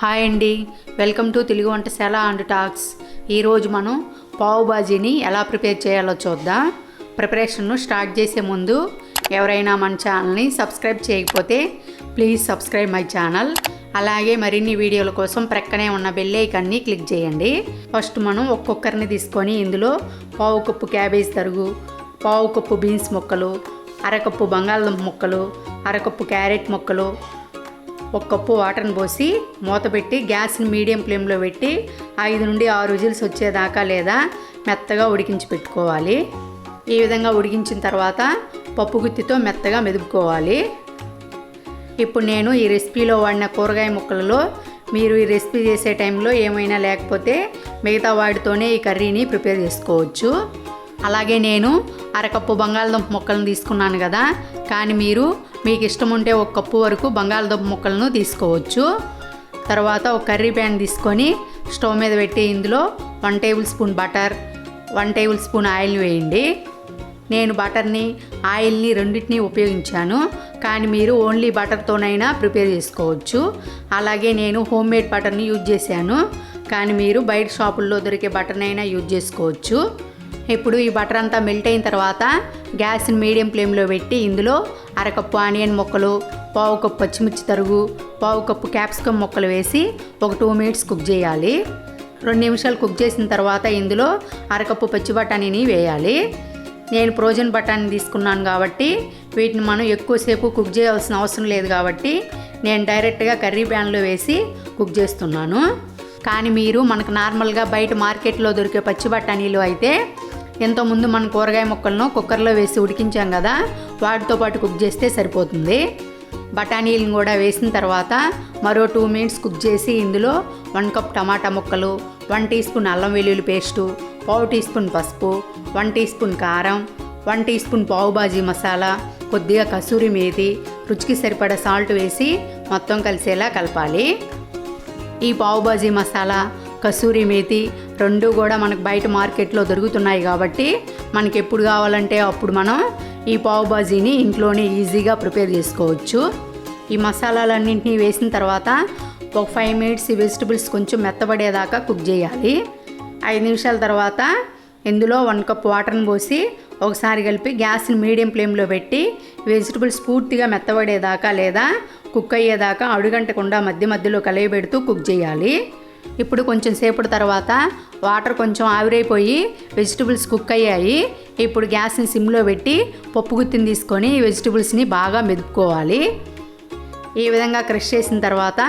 Hi అండి, welcome to Telugu వంటశాల and talks. ఈరోజు మనం పావ్ బాజీని ఎలా ప్రిపేర్ చేయాలో చూద్దాం. ప్రిపరేషన్ను స్టార్ట్ చేసే ముందు ఎవరైనా మన ఛానల్ని సబ్స్క్రైబ్ చేయకపోతే ప్లీజ్ సబ్స్క్రైబ్ మై ఛానల్. అలాగే మరిన్ని వీడియోల కోసం ప్రక్కనే ఉన్న బెల్ ఐకాన్ని క్లిక్ చేయండి. ఫస్ట్ మనం ఒక కుక్కర్ని తీసుకొని ఇందులో పావు కప్పు క్యాబేజ్ తరుగు, పావు కప్పు బీన్స్ ముక్కలు, అరకప్పు బంగాళదుంప ముక్కలు, అరకప్పు క్యారెట్ ముక్కలు, ఒక కప్పు వాటర్ని పోసి మూత పెట్టి గ్యాస్ని మీడియం ఫ్లేమ్లో పెట్టి 5 నుండి 6 విజిల్స్ వచ్చేదాకా లేదా మెత్తగా ఉడికించి పెట్టుకోవాలి. ఈ విధంగా ఉడికించిన తర్వాత పప్పు గుత్తితో మెత్తగా మెదుపుకోవాలి. ఇప్పుడు నేను ఈ రెసిపీలో వాడిన కూరగాయ ముక్కలలో మీరు ఈ రెసిపీ చేసే టైంలో ఏమైనా లేకపోతే మిగతా వాటితోనే ఈ కర్రీని ప్రిపేర్ చేసుకోవచ్చు. అలాగే నేను అరకప్పు బంగాళదుంప ముక్కలను తీసుకున్నాను కదా, కానీ మీకు ఇష్టం ఉంటే ఒక కప్పు వరకు బంగాళదుంప ముక్కలను తీసుకోవచ్చు. తర్వాత ఒక కర్రీ ప్యాన్ తీసుకొని స్టవ్ మీద పెట్టి ఇందులో 1 table spoon butter, 1 table spoon oil వేయండి. నేను బటర్ని ఆయిల్ని రెండింటినీ ఉపయోగించాను, కానీ మీరు ఓన్లీ బటర్తోనైనా ప్రిపేర్ చేసుకోవచ్చు. అలాగే నేను హోమ్ మేడ్ బటర్ని యూజ్ చేశాను, కానీ మీరు బయట షాపుల్లో దొరికే బటర్నైనా యూజ్ చేసుకోవచ్చు. ఇప్పుడు ఈ బటర్ అంతా మెల్ట్ అయిన తర్వాత గ్యాస్ని మీడియం ఫ్లేమ్లో పెట్టి ఇందులో అరకప్పు ఆనియన్ ముక్కలు, పావు కప్పు పచ్చిమిర్చి తరుగు, పావు కప్పు క్యాప్సికమ్ ముక్కలు వేసి ఒక 2 మినిట్స్ కుక్ చేయాలి. 2 నిమిషాలు కుక్ చేసిన తర్వాత ఇందులో అరకప్పు పచ్చి బఠానీని వేయాలి. నేను ఫ్రోజన్ బఠానీ తీసుకున్నాను కాబట్టి వీటిని మనం ఎక్కువసేపు కుక్ చేయాల్సిన అవసరం లేదు కాబట్టి నేను డైరెక్ట్గా కర్రీ ప్యాన్లో వేసి కుక్ చేస్తున్నాను. కానీ మీరు మనకు నార్మల్గా బయట మార్కెట్లో దొరికే పచ్చి బఠానీలు అయితే ఎంతోముందు మనం కూరగాయ ముక్కలను కుక్కర్లో వేసి ఉడికించాం కదా, వాటితో పాటు కుక్ చేస్తే సరిపోతుంది. బఠానీలను కూడా వేసిన తర్వాత మరో 2 మినిట్స్ కుక్ చేసి ఇందులో 1 కప్ టమాటా ముక్కలు, 1 టీ స్పూన్ అల్లం వెల్లుల్లి పేస్టు, పావు టీ స్పూన్ పసుపు, 1 టీ స్పూన్ కారం, 1 టీ స్పూన్ పావ్ బాజీ మసాలా, కొద్దిగా కసూరి మేతి, రుచికి సరిపడా సాల్ట్ వేసి మొత్తం కలిసేలా కలపాలి. ఈ పావ్ బాజీ మసాలా, కసూరి మేతి రెండు కూడా మనకు బయట మార్కెట్లో దొరుకుతున్నాయి కాబట్టి మనకి ఎప్పుడు కావాలంటే అప్పుడు మనం ఈ పావ్ బాజీని ఇంట్లోనే ఈజీగా ప్రిపేర్ చేసుకోవచ్చు. ఈ మసాలాలన్నింటినీ వేసిన తర్వాత ఒక 5 మినిట్స్ ఈ వెజిటబుల్స్ కొంచెం మెత్తబడేదాకా కుక్ చేయాలి. 5 నిమిషాల తర్వాత ఇందులో 1 కప్ వాటర్ని పోసి ఒకసారి కలిపి గ్యాస్ని మీడియం ఫ్లేమ్లో పెట్టి వెజిటబుల్స్ పూర్తిగా మెత్తబడేదాకా లేదా కుక్ అయ్యేదాకా అడుగంటకుండా మధ్య మధ్యలో కలయబెడుతూ కుక్ చేయాలి. ఇప్పుడు కొంచెం సేపటి తర్వాత వాటర్ కొంచెం ఆవిరైపోయి వెజిటబుల్స్ కుక్ అయ్యాయి. ఇప్పుడు గ్యాస్ని సిమ్లో పెట్టి పప్పు గుత్తిని తీసుకొని ఈ వెజిటబుల్స్ని బాగా మెదుపుకోవాలి. ఈ విధంగా క్రష్ చేసిన తర్వాత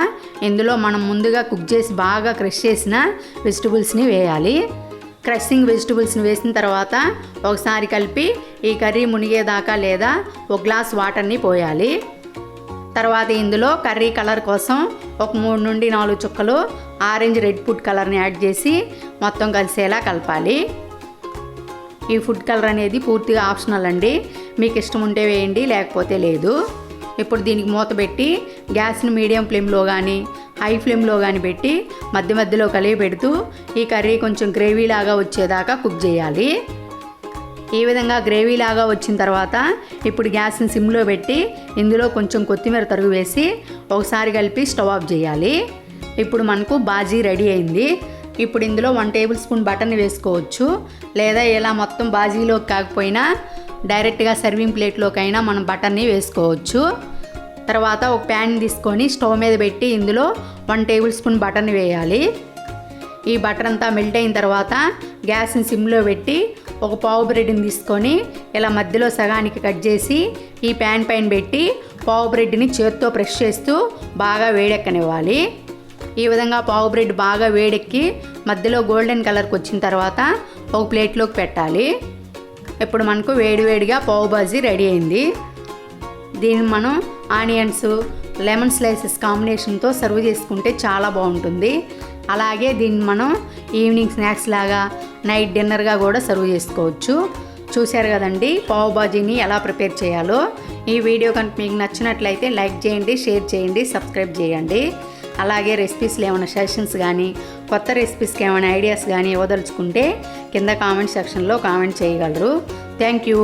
ఇందులో మనం ముందుగా కుక్ చేసి బాగా క్రష్ చేసిన వెజిటబుల్స్ని వేయాలి. క్రషింగ్ వెజిటబుల్స్ని వేసిన తర్వాత ఒకసారి కలిపి ఈ కర్రీ మునిగేదాకా లేదా ఒక గ్లాస్ వాటర్ని పోయాలి. తర్వాత ఇందులో కర్రీ కలర్ కోసం ఒక 3 నుండి 4 చుక్కలు ఆరెంజ్ రెడ్ ఫుడ్ కలర్ని యాడ్ చేసి మొత్తం కలిసేలా కలపాలి. ఈ ఫుడ్ కలర్ అనేది పూర్తిగా ఆప్షనల్ అండి, మీకు ఇష్టం ఉంటే వేయండి లేకపోతే లేదు. ఇప్పుడు దీనికి మూత పెట్టి గ్యాస్ని మీడియం ఫ్లేమ్లో కానీ హై ఫ్లేమ్లో కానీ పెట్టి మధ్య మధ్యలో కలిగి పెడుతూ ఈ కర్రీ కొంచెం గ్రేవీ లాగా వచ్చేదాకా కుక్ చేయాలి. ఈ విధంగా గ్రేవీ లాగా వచ్చిన తర్వాత ఇప్పుడు గ్యాస్ని సిమ్లో పెట్టి ఇందులో కొంచెం కొత్తిమీర తరుగు వేసి ఒకసారి కలిపి స్టవ్ ఆఫ్ చేయాలి. ఇప్పుడు మనకు బాజీ రెడీ అయింది. ఇప్పుడు ఇందులో 1 టేబుల్ స్పూన్ బటర్ని వేసుకోవచ్చు, లేదా ఇలా మొత్తం బాజీలోకి కాకపోయినా డైరెక్ట్గా సర్వింగ్ ప్లేట్లోకైనా మనం బటర్ని వేసుకోవచ్చు. తర్వాత ఒక ప్యాన్ తీసుకొని స్టవ్ మీద పెట్టి ఇందులో 1 టేబుల్ స్పూన్ బటర్ని వేయాలి. ఈ బటర్ అంతా మెల్ట్ అయిన తర్వాత గ్యాస్ని సిమ్లో పెట్టి ఒక పావు బ్రెడ్ని తీసుకొని ఇలా మధ్యలో సగానికి కట్ చేసి ఈ ప్యాన్ పైన పెట్టి పావు బ్రెడ్ని చేత్తో ప్రెస్ చేస్తూ బాగా వేడెక్కనివ్వాలి. ఈ విధంగా పావు బ్రెడ్ బాగా వేడెక్కి మధ్యలో గోల్డెన్ కలర్కి వచ్చిన తర్వాత ఒక ప్లేట్లోకి పెట్టాలి. ఇప్పుడు మనకు వేడివేడిగా పావ్ బాజీ రెడీ అయింది. దీన్ని మనం ఆనియన్స్, లెమన్ స్లైసెస్ కాంబినేషన్తో సర్వ్ చేసుకుంటే చాలా బాగుంటుంది. అలాగే దీన్ని మనం ఈవినింగ్ స్నాక్స్ లాగా నైట్ డిన్నర్గా కూడా సర్వ్ చేసుకోవచ్చు. చూశారు కదండి పావ్ బాజీని ఎలా ప్రిపేర్ చేయాలో. ఈ వీడియో కనుక మీకు నచ్చినట్లయితే లైక్ చేయండి, షేర్ చేయండి, సబ్స్క్రైబ్ చేయండి. అలాగే రెసిపీస్లో ఏమైనా సజెషన్స్ కానీ కొత్త రెసిపీస్కి ఏమైనా ఐడియాస్ కానీ ఇవ్వదలుచుకుంటే కింద కామెంట్ సెక్షన్లో కామెంట్ చేయగలరు. Thank you.